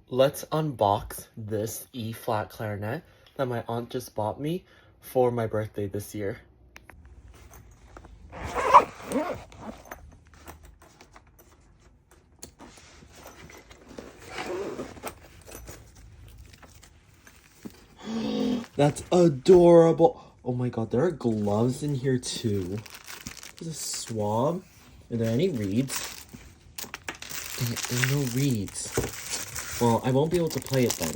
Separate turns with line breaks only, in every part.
Let's unbox this E flat clarinet that my aunt just bought me for my birthday this year. That's adorable. Oh my god, there are gloves in here too. There's a swab. Are there any reeds? Dang it, there are no reeds. Well, I won't be able to play it then.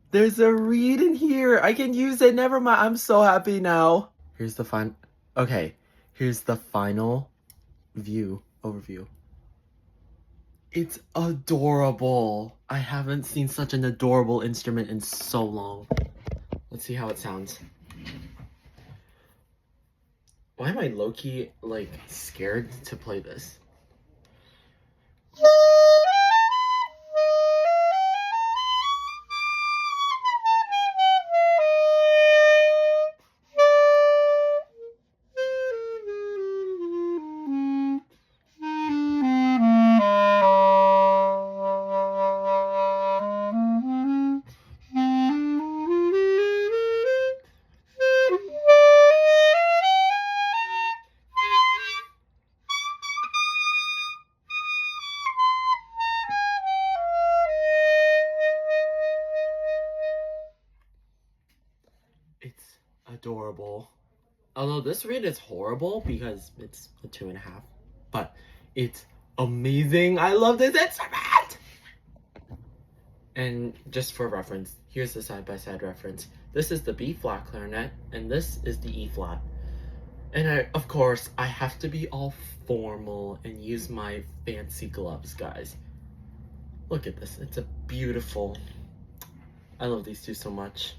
There's a reed in here. I can use it. Never mind. I'm so happy now. Here's the here's the final overview. It's adorable. I haven't seen such an adorable instrument in so long. Let's see how it sounds. Why am I low-key, like, scared to play this? It's adorable. Although this reed is horrible because it's a 2.5, but it's amazing. I love this instrument! And just for reference, here's the side-by-side reference. This is the B flat clarinet, and this is the E flat. And of course, I have to be all formal and use my fancy gloves, guys. Look at this. It's a beautiful... I love these two so much.